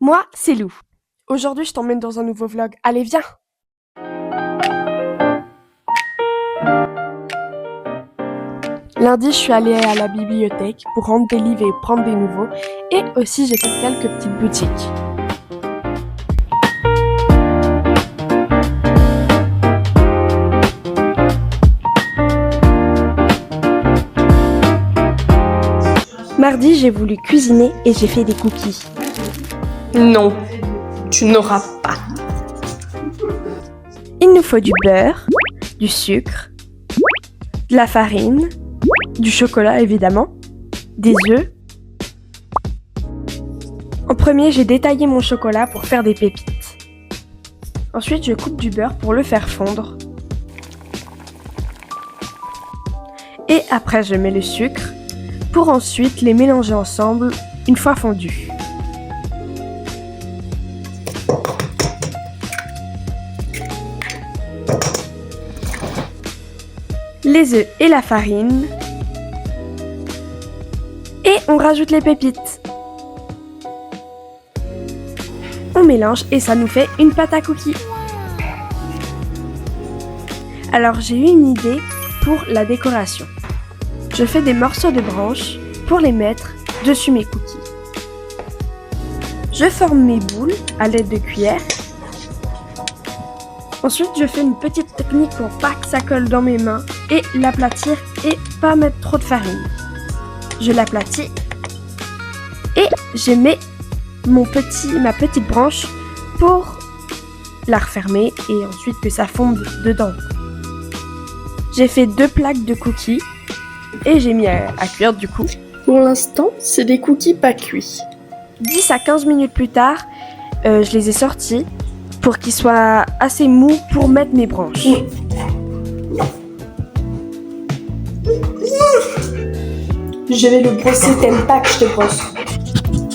Moi, c'est Lou. Aujourd'hui, je t'emmène dans un nouveau vlog. Allez, viens! Lundi, je suis allée à la bibliothèque pour rendre des livres et prendre des nouveaux. Et aussi, j'ai fait quelques petites boutiques. Mardi, j'ai voulu cuisiner et j'ai fait des cookies. Non, tu n'auras pas. Il nous faut du beurre, du sucre, de la farine, du chocolat évidemment, des œufs. En premier, j'ai détaillé mon chocolat pour faire des pépites. Ensuite, je coupe du beurre pour le faire fondre. Et après, je mets le sucre pour ensuite les mélanger ensemble une fois fondus. Les œufs et la farine. Et on rajoute les pépites. On mélange et ça nous fait une pâte à cookies. Alors j'ai eu une idée pour la décoration. Je fais des morceaux de branches pour les mettre dessus mes cookies. Je forme mes boules à l'aide de cuillères. Ensuite, je fais une petite technique pour pas que ça colle dans mes mains et l'aplatir et pas mettre trop de farine. Je l'aplatis et je mets ma petite branche pour la refermer et ensuite que ça fonde dedans. J'ai fait 2 plaques de cookies et j'ai mis à cuire du coup. Pour l'instant, c'est des cookies pas cuits. 10 à 15 minutes plus tard, je les ai sortis pour qu'ils soient assez mous pour mettre mes branches. Je vais le brosser, t'aimes pas que je te brosse.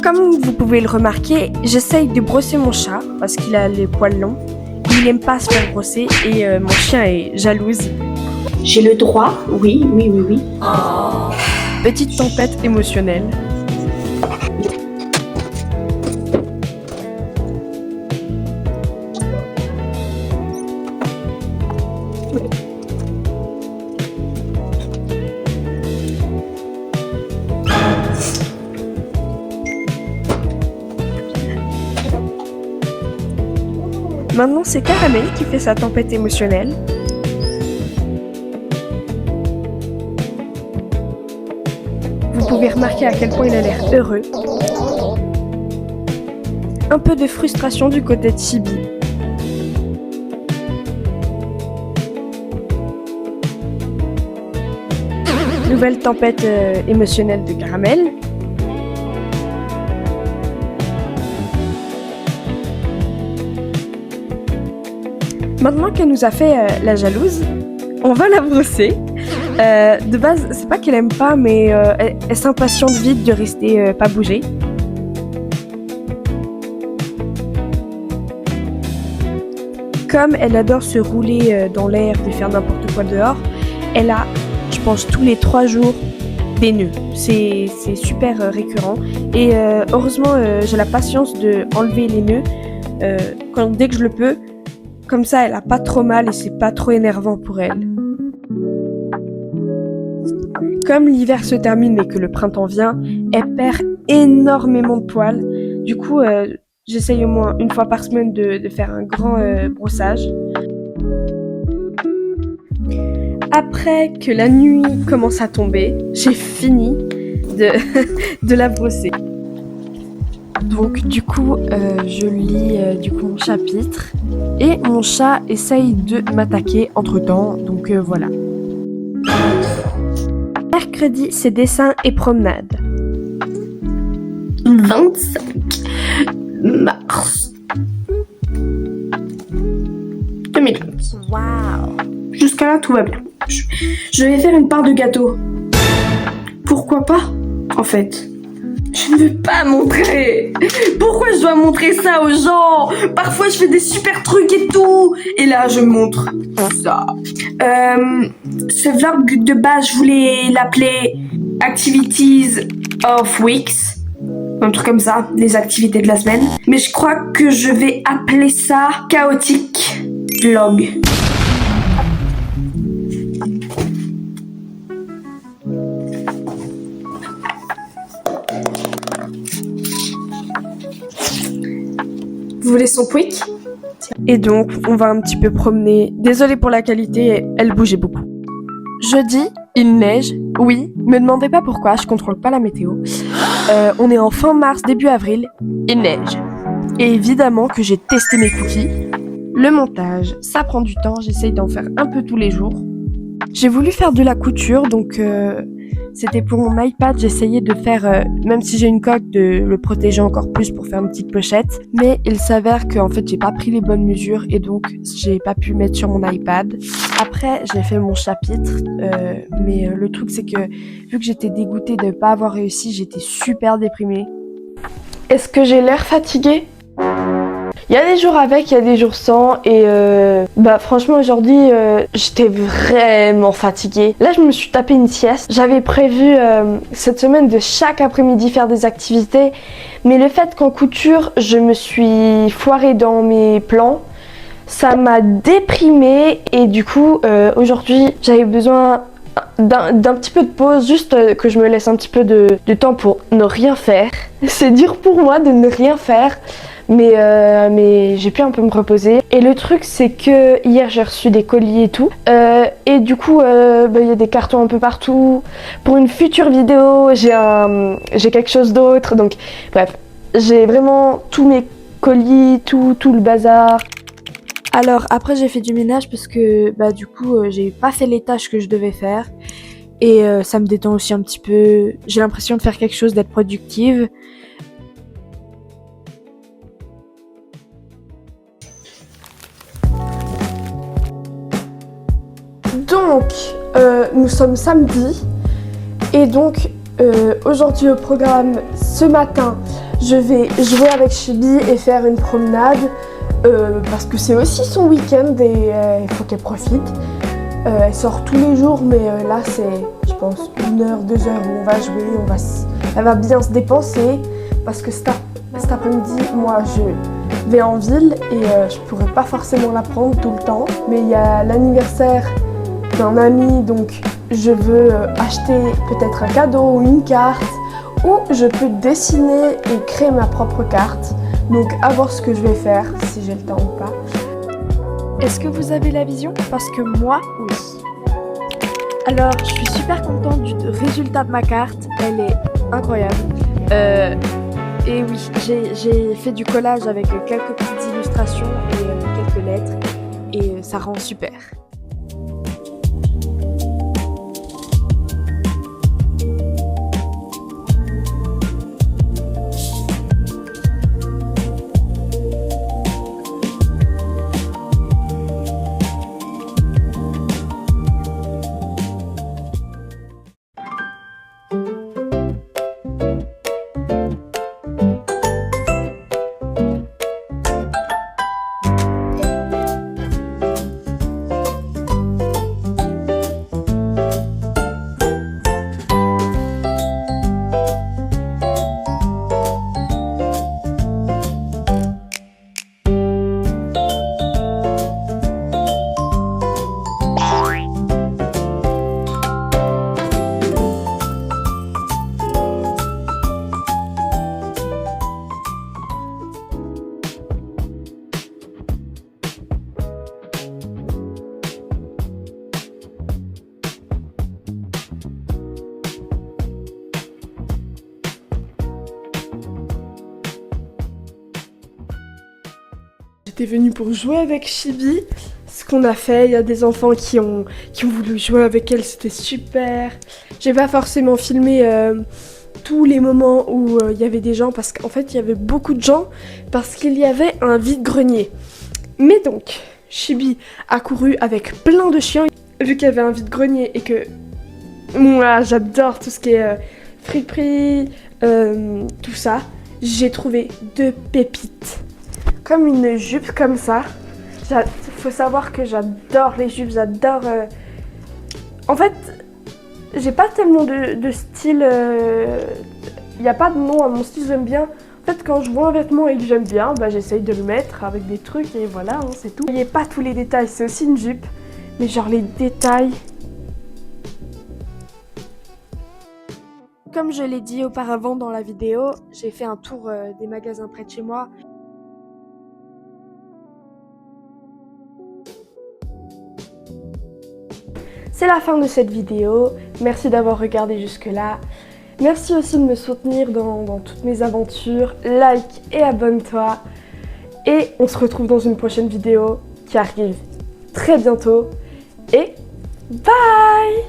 Comme vous pouvez le remarquer, j'essaye de brosser mon chat parce qu'il a les poils longs. Il n'aime pas se faire brosser et mon chien est jalouse. J'ai le droit, oui. Petite tempête émotionnelle. Maintenant, c'est Caramel qui fait sa tempête émotionnelle. Vous pouvez remarquer à quel point il a l'air heureux. Un peu de frustration du côté de Chibi. Nouvelle tempête émotionnelle de Caramel. Maintenant qu'elle nous a fait la jalouse, on va la brosser. De base, c'est pas qu'elle aime pas, mais elle s'impatiente vite de rester pas bouger. Comme elle adore se rouler dans l'air et faire n'importe quoi dehors, elle a, je pense, tous les 3 jours des nœuds. C'est super récurrent. Et heureusement, j'ai la patience de enlever les nœuds dès que je le peux. Comme ça, elle a pas trop mal et c'est pas trop énervant pour elle. Comme l'hiver se termine et que le printemps vient, elle perd énormément de poils. Du coup, j'essaye au moins une fois par semaine de faire un grand brossage. Après que la nuit commence à tomber, j'ai fini de la brosser. Donc du coup, je lis mon chapitre et mon chat essaye de m'attaquer entre-temps, donc voilà. Mercredi, c'est dessins et promenade. 25 mars 2020. Waouh! Jusqu'à là, tout va bien. Je vais faire une part de gâteau. Pourquoi pas, en fait? Je ne veux pas montrer. Pourquoi je dois montrer ça aux gens? Parfois, je fais des super trucs et tout. Et là, je montre ça. Ce vlog de base, je voulais l'appeler Activities of Weeks. un truc comme ça, les activités de la semaine. Mais je crois que je vais appeler ça chaotique vlog. Vous voulez son quick? Et donc, on va un petit peu promener. Désolée pour la qualité, elle bougeait beaucoup. Jeudi, il neige. Oui, me demandez pas pourquoi, je contrôle pas la météo. On est en fin mars, début avril, il neige. Et évidemment que j'ai testé mes cookies. Le montage, ça prend du temps, j'essaye d'en faire un peu tous les jours. J'ai voulu faire de la couture, donc c'était pour mon iPad, j'essayais de faire, même si j'ai une coque, de le protéger encore plus pour faire une petite pochette. Mais il s'avère qu'en fait, j'ai pas pris les bonnes mesures et donc j'ai pas pu mettre sur mon iPad. Après, j'ai fait mon chapitre, mais le truc c'est que vu que j'étais dégoûtée de pas avoir réussi, j'étais super déprimée. Est-ce que j'ai l'air fatiguée ? Il y a des jours avec, il y a des jours sans et franchement aujourd'hui j'étais vraiment fatiguée. Là je me suis tapé une sieste. J'avais prévu cette semaine de chaque après-midi faire des activités, mais le fait qu'en couture je me suis foirée dans mes plans, ça m'a déprimée et du coup aujourd'hui j'avais besoin d'un petit peu de pause, juste que je me laisse un petit peu de temps pour ne rien faire. C'est dur pour moi de ne rien faire. Mais j'ai pu un peu me reposer. Et le truc c'est que hier j'ai reçu des colis et tout. Et du coup y a des cartons un peu partout. Pour une future vidéo j'ai quelque chose d'autre. Donc bref, j'ai vraiment tous mes colis, tout le bazar. Alors après j'ai fait du ménage parce que du coup j'ai pas fait les tâches que je devais faire. Et ça me détend aussi un petit peu. J'ai l'impression de faire quelque chose, d'être productive. Donc, nous sommes samedi et donc aujourd'hui au programme, ce matin, je vais jouer avec Chibi et faire une promenade parce que c'est aussi son week-end et il faut qu'elle profite. Elle sort tous les jours mais là c'est, je pense, 1 heure, 2 heures où on va jouer, elle va bien se dépenser parce que cet après-midi, moi je vais en ville et je pourrais pas forcément la prendre tout le temps, mais il y a l'anniversaire d'un ami, donc je veux acheter peut-être un cadeau ou une carte, ou je peux dessiner et créer ma propre carte. Donc à voir ce que je vais faire, si j'ai le temps ou pas. Est-ce que vous avez la vision ? Parce que moi, oui. Alors, je suis super contente du résultat de ma carte, elle est incroyable. Et oui, j'ai fait du collage avec quelques petites illustrations et quelques lettres, et ça rend super. J'étais venue pour jouer avec Chibi. Ce qu'on a fait, il y a des enfants qui ont voulu jouer avec elle, c'était super. J'ai pas forcément filmé tous les moments où il y avait des gens parce qu'en fait il y avait beaucoup de gens parce qu'il y avait un vide-grenier. Mais donc, Chibi a couru avec plein de chiens vu qu'il y avait un vide-grenier et que moi j'adore tout ce qui est friperie, tout ça. J'ai trouvé 2 pépites. Comme une jupe comme ça. Faut savoir que j'adore les jupes, j'adore... En fait, j'ai pas tellement de style Il n'y a pas de nom à mon style, j'aime bien. En fait, quand je vois un vêtement et que j'aime bien, bah, j'essaye de le mettre avec des trucs et voilà, hein, c'est tout. Vous voyez pas tous les détails, c'est aussi une jupe, mais genre les détails. Comme je l'ai dit auparavant dans la vidéo, j'ai fait un tour des magasins près de chez moi. C'est la fin de cette vidéo. Merci d'avoir regardé jusque-là. Merci aussi de me soutenir dans toutes mes aventures. Like et abonne-toi. Et on se retrouve dans une prochaine vidéo qui arrive très bientôt. Et bye!